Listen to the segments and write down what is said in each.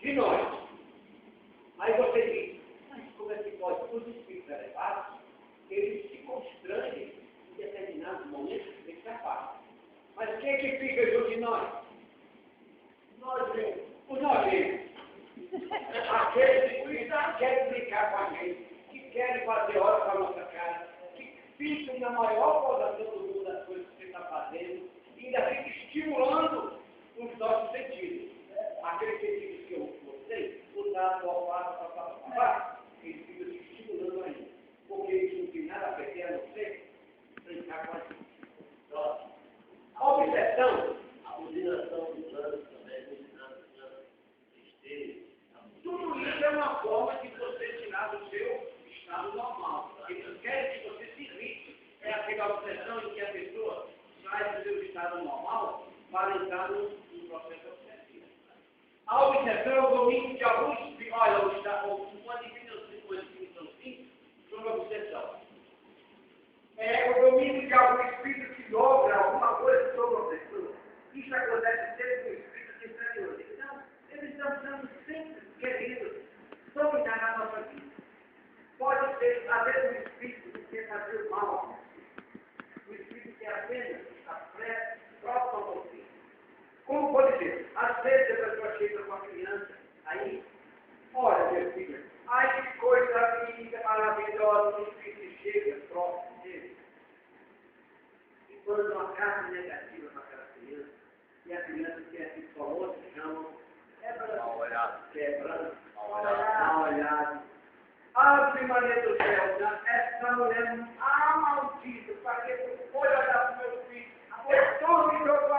de nós. Aí você diz, mas como é que pode? Os espíritos elevados, eles se constrangem em determinados momentos de se afastam. Mas quem é que fica junto de nós? Nós mesmos. Os nojentos. Aqueles que querem brincar com a gente, que querem fazer hora com a nossa cara, que ficam na maior gozação do mundo das coisas que você está fazendo, e ainda fica estimulando os nossos sentidos. Aqueles sentidos que eu mostrei, usar o olfato, eles ficam se estimulando ainda. Porque eles não têm nada a perder, a não ser brincar com a gente. A obsessão, a coordenação dos anos também, tudo isso é uma forma de você tirar do seu estado normal. Eles querem que você se irrite. É aquela obsessão em que a pessoa sai do seu estado normal para entrar no processo obsessivo. A obsessão é o domínio de alguns espíritos. Olha, uma definição simples sobre a obsessão. É o domínio de algum espírito que dobra alguma coisa sobre a pessoa. Isso acontece sempre com espíritos inferiores. Então, eles estão sempre querendo dominar a nossa vida. Pode ser, às vezes, um espírito que quer fazer o mal. O espírito que apenas está próximo a você. Como pode ser? Às vezes a pessoa chega com a criança, aí, olha, meu filho, ai que coisa linda, maravilhosa, o espírito chega próximo dele. E quando uma carga negativa para aquela criança, e a criança quer se falou, se chama, quebrando, mal olhado. Ave Maria do céu, essa mulher maldita, para que eu foi olhar para o meu filho, apostou me jogou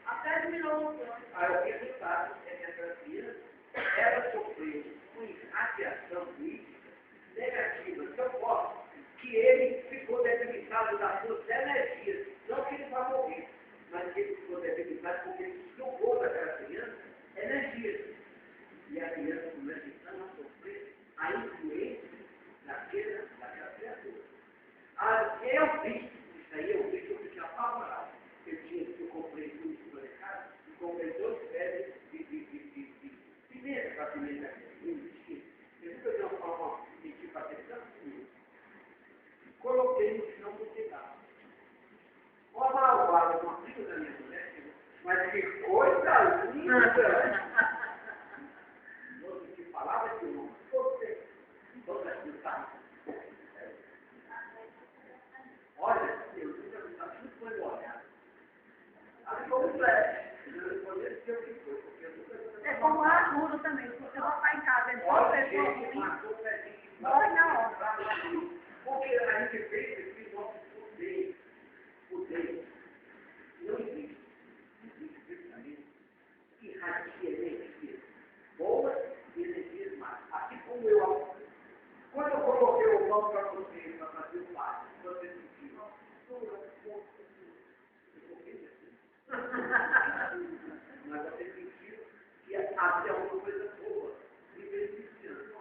até diminuiu. Aí o resultado é que essa criança, ela sofreu uma irradiação física negativa, tão forte, que ele ficou debilitado das suas energias. Não que ele vá morrer, mas que ele ficou debilitado porque ele jogou daquela criança energias. E a criança começa então a sofrer a influência daquela criatura. Eu vi, isso aí eu vi que eu fiquei apavorado. Eu comprei tudo no supermercado e comprei 2 pés de pimenta para pimenta aqui. Eu nunca vi uma forma de fazer tanto comigo. Coloquei no chão do pedaço. Uma malvada, uma filha da minha mulher, mas que coisa linda! Que palavra que não você toda escutar. Olha, eu nunca vi isso, tudo foi olhado. Assim como o flash, eu responder se eu que foi, porque eu nunca vi. É como a ajuda também, se você voltar em casa, é só olha, gente, matou o pezinho. Olha na hora. Porque a gente fez esse nosso poder. Não existe. Que irradia energia boa e energias más. Assim como eu, quando eu coloquei o pão para você, para fazer o passo, você sentiu, mas você sentiu que havia alguma coisa boa e beneficiando.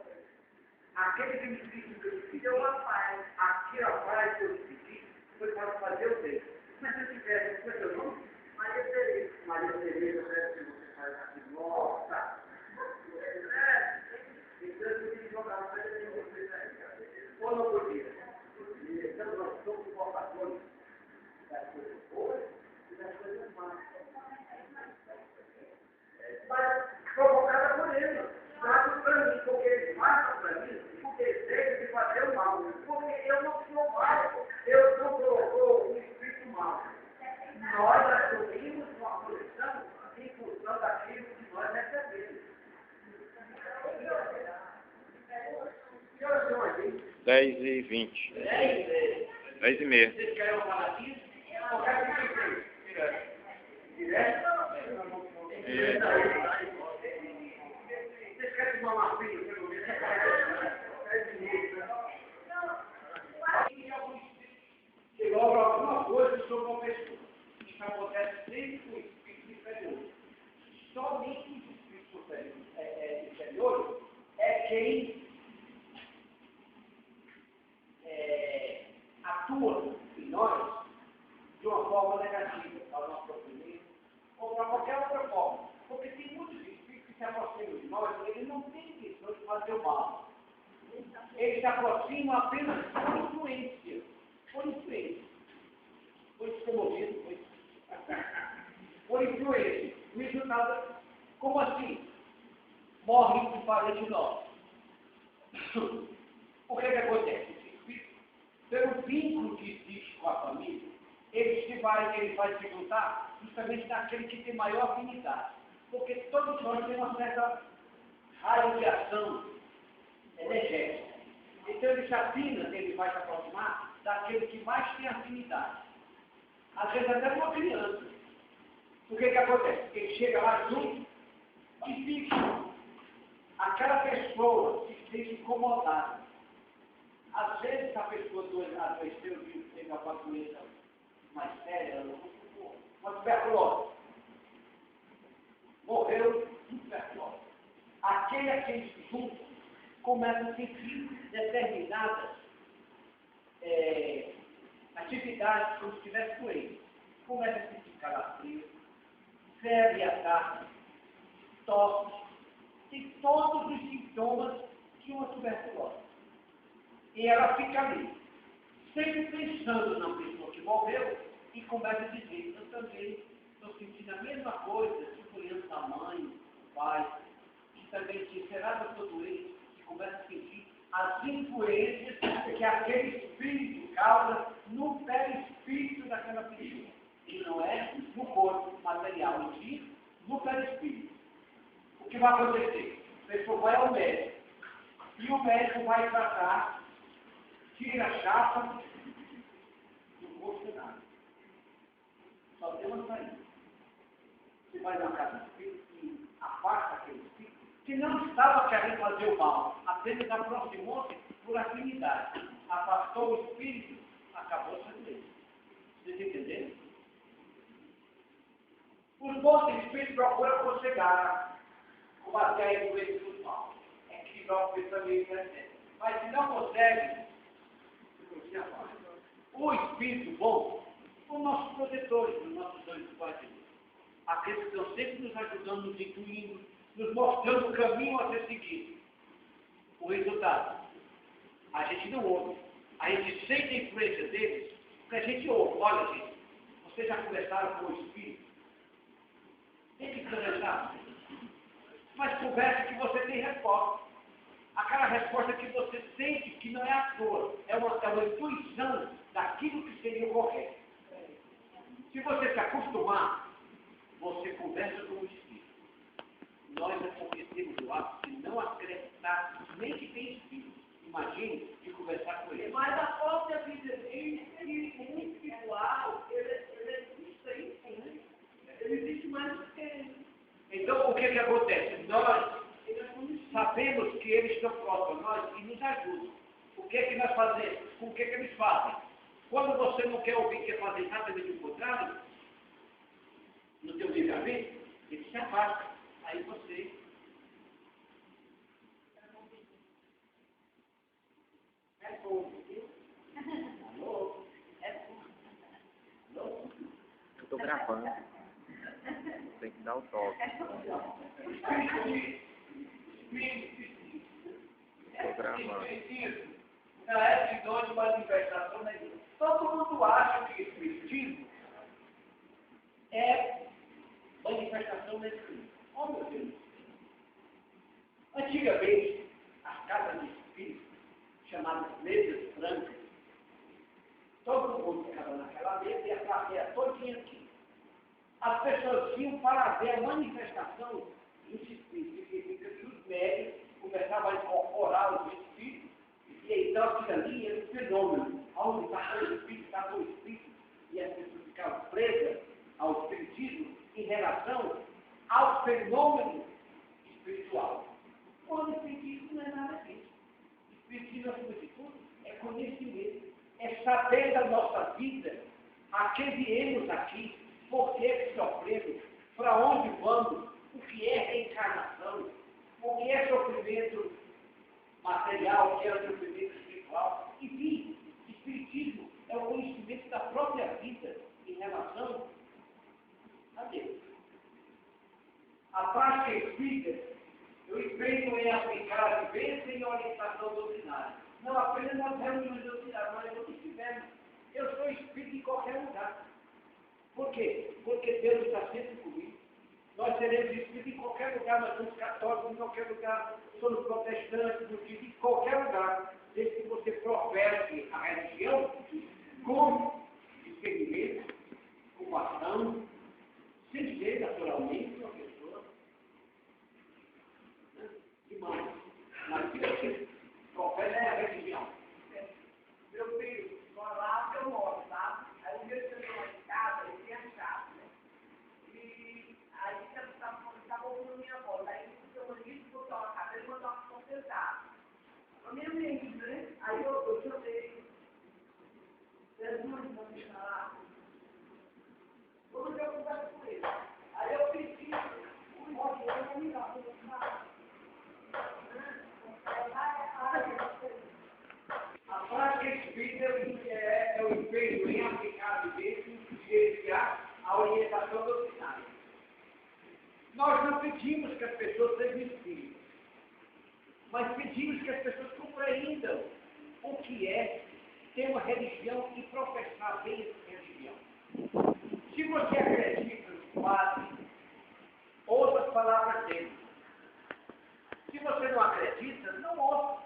Aquele benefício que eu te pedi, aquele rapaz que eu te pedi, foi para fazer o bem. Mas se eu tivesse, como é seu nome? Maria Tereza. Maria Tereza, que você faz aqui, nossa! Então eu tenho que jogar uma coisa de vocês aí. Ou não podia. Então nós somos portadores das coisas boas e das coisas más. Mas provocada por ele. Dado para mim, porque ele mata para mim o desejo de fazer o mal. Porque eu não sou mal. Eu não provocou um espírito mal. Nós assumimos uma posição em função daquilo que nós recebemos. 10h20. 10h30. Vocês querem uma palavrinha? Qualquer que seja. Direto? Vocês querem uma marfinha, pelo menos? Que logra alguma coisa sobre uma pessoa. Isso acontece sempre com espíritos inferiores. Somente os espíritos inferiores é quem atua em nós de uma forma negativa para o nosso sofrimento ou para qualquer outra forma. Porque tem muitos espíritos que se aproximam próximo de nós, ele não tem intenção de fazer o mal. Ele se aproxima apenas por influência. Por influência. Foi promovido, foi. Por influência. O resultado, como assim? Morre um parente nosso. O que acontece? Pelo vínculo que existe com a família, ele vai se juntar justamente naquele que tem maior afinidade. Porque todos nós temos uma certa radiação energética. Então ele se afina, ele vai se aproximar daquele que mais tem afinidade. Às vezes até uma criança. O que acontece? Ele chega lá junto e fica. Aquela pessoa se sente incomodada. Às vezes a pessoa adoeceu, teve uma doença mais séria, uma tuberculose. Morreu de tuberculose. Aquele a quem se junta começa a sentir determinadas atividades como se estivesse doente. Começa a sentir calafrio, febre à tarde, tosse, e todos os sintomas de uma tuberculose. E ela fica ali, sempre pensando na pessoa que morreu, e começa a dizer, eu também estou sentindo a mesma coisa, tipo da mãe, do pai, que também diz, será que eu estou doente? E começa a sentir as influências que aquele espírito causa no perispírito daquela pessoa. E não é no corpo material em si, no perispírito. O que vai acontecer? A pessoa vai ao médico, e o médico vai tratar, tira a chapa, não custa nada. Só tem uma saída. Você vai na casa do espírito e afasta aquele espírito, que não estava querendo fazer o mal, apenas aproximou-se por afinidade. Afastou o espírito, acabou sendo ele. Vocês entenderam? Os bons espíritos procuram aconselhar, combater a doença do mal, equilibrar o pensamento presente. Mas se não consegue, o espírito bom, os nossos protetores, os nossos anjos guardiões, aqueles que estão sempre nos ajudando, nos incluindo, nos mostrando o caminho a ser seguido. O resultado, a gente não ouve, a gente sente a influência deles, porque a gente ouve. Olha, gente, vocês já conversaram com o espírito? Tem que conversar, mas conversa que você tem resposta. Aquela resposta que você sente que não é à toa, é uma intuição daquilo que seria o correto. Se você se acostumar, você conversa com o espírito. Nós acontecemos o ato de não acreditar nem que tem espírito. Imagine de conversar com ele. Mas a própria vida dele, muito espiritual, ele existe aí, né? Ele existe mais do que... Então, o que acontece? Nós sabemos que eles estão próximos a nós e nos ajudam. O que nós fazemos? Com o que eles fazem? Quando você não quer ouvir, quer fazer exatamente o contrário, no teu livre-arbítrio, ele se afasta. Aí você... Alô? Alô? Eu tô gravando. Tem que dar o toque. Tô gravando. Não é de onde uma manifestação nenhuma. Todo mundo acha que espiritismo é manifestação mediúnica. Oh, meu Deus! Antigamente, as casas de espíritos, chamadas mesas brancas, todo mundo ficava naquela mesa e a plateia todinha aqui. As pessoas vinham para ver a manifestação dos espíritos. Significa que os médios começavam a incorporar os espíritos, e então aquilo ali era um fenômeno. Onde está o espírito, está o espírito, e as pessoas ficavam presas ao espiritismo em relação ao fenômeno espiritual. Quando o espiritismo não é nada disso. O espiritismo, acima de tudo, é conhecimento, é saber da nossa vida, a que viemos aqui, por que sofremos, para onde vamos, o que é reencarnação, o que é sofrimento material, o que é sofrimento espiritual. Enfim, espiritismo é o conhecimento da própria vida em relação a Deus. A prática espírita vencem em orientação doutrinária. Não apenas nas reuniões doutrinárias, mas onde estivermos. Eu sou espírito em qualquer lugar. Por quê? Porque Deus está sempre comigo. Nós seremos espíritos em qualquer lugar, nós somos católicos em qualquer lugar, somos protestantes, budistas, em qualquer lugar, desde que você professe a religião com discernimento, com ação, sem ser naturalmente uma pessoa. Né? Demais. Mas que você professa a religião. Meu filho, lá eu moro, tá? Aí o meu filho lá em casa, ele tinha chave, né? E aí ele estava ouvindo minha voz. Aí ele chamou isso, botou a cabeça e mandou uma consertar. A minha mente, né? Aí eu chamei. Jesus, não me chamar. Todo dia eu converso com ele. Aí eu pedi, o irmão de ele, me dá, A prática espírita é o empenho em aplicar a vivência e gerenciar a orientação doutrinária. Nós não pedimos que as pessoas sejam espíritas, mas pedimos que as pessoas compreendam o que é ter uma religião e professar bem essa religião. Se você acredita no padre, ouça as palavras dele. Se você não acredita, não ouça.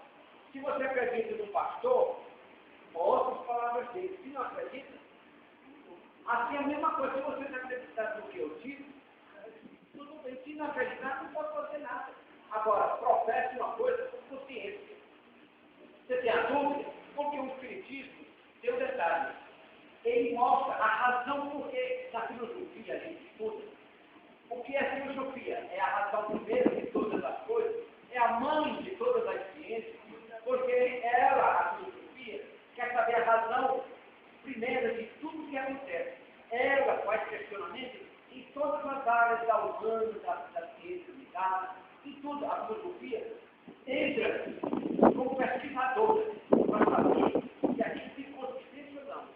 Se você acredita no pastor, ouça as palavras dele. Se não acredita, assim é a mesma coisa. Se você não acreditar no que eu digo, tudo bem. Se não acreditar, não pode fazer nada. Agora, professe uma coisa com consciência. Você tem a dúvida? Porque o Espiritismo tem um detalhe. Ele mostra a razão por que na filosofia a gente estuda. O que é filosofia? É a razão primeira de todas as coisas. É a mãe de todas as ciências. Porque ela, a filosofia, quer saber a razão primeira de tudo que acontece. Ela faz questionamento em todas as áreas da humana, da ciência militar, em tudo. A filosofia entra como pesquisadora para saber se aquilo tem consistência ou não.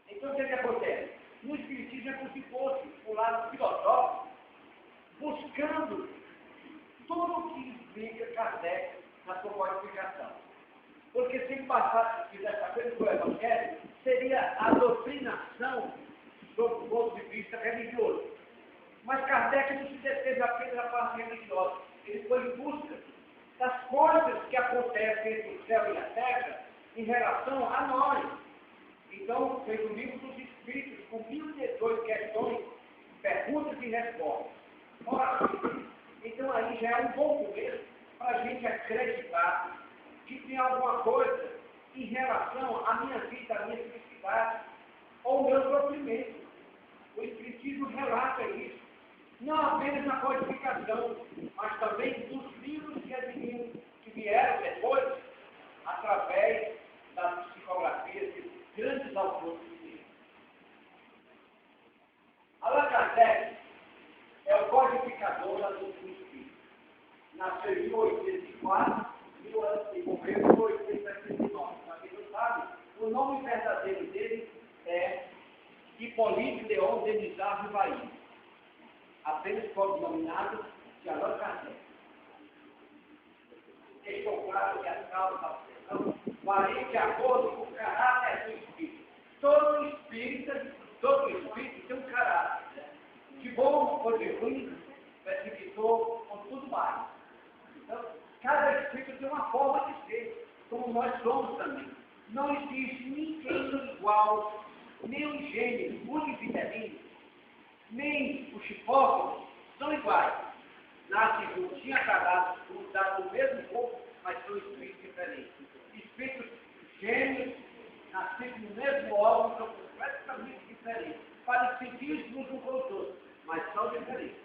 Então, o que acontece? No Espiritismo é como se fosse o lado filosófico, buscando tudo o que explica Kardec na sua codificação. Porque se ele fizesse a coisa do Evangelho, seria a doutrinação sob o ponto de vista religioso. Mas Kardec não se deteve apenas na parte religiosa. Ele foi em busca das coisas que acontecem entre o céu e a terra em relação a nós. Então, fez o livro dos Espíritos com 1018 questões, perguntas e respostas. Ora, então aí já é um bom começo para a gente acreditar que tem alguma coisa em relação à minha vida, à minha felicidade, ou ao meu sofrimento. O Espiritismo relata isso, não apenas na codificação, mas também dos livros que vieram depois, através das psicografias de grandes autores de ciência. Allan Kardec é o codificador da doutrina espírita. Nasceu em 1804 e morreu em 1879. Para quem não sabe, o nome verdadeiro dele é Hipólito Léon Denisard Rivaí. Apenas cognominado de Allan Kardec. Deixou claro que as causas da obsessão variam de acordo com o caráter do espírito. Todo espírito tem um caráter. De bom ou de ruim, precipitou com tudo mais. Então, cada espírito tem uma forma de ser, como nós somos também. Não existe ninguém igual, nem o gênio, o Univitelino, nem os chipócrates são iguais. Nascem juntinhos, acabados, do mesmo corpo, mas são espíritos diferentes. Espíritos gêmeos, nascidos no mesmo órgão, são completamente diferentes. Parecidos uns com os outros, mas são diferentes.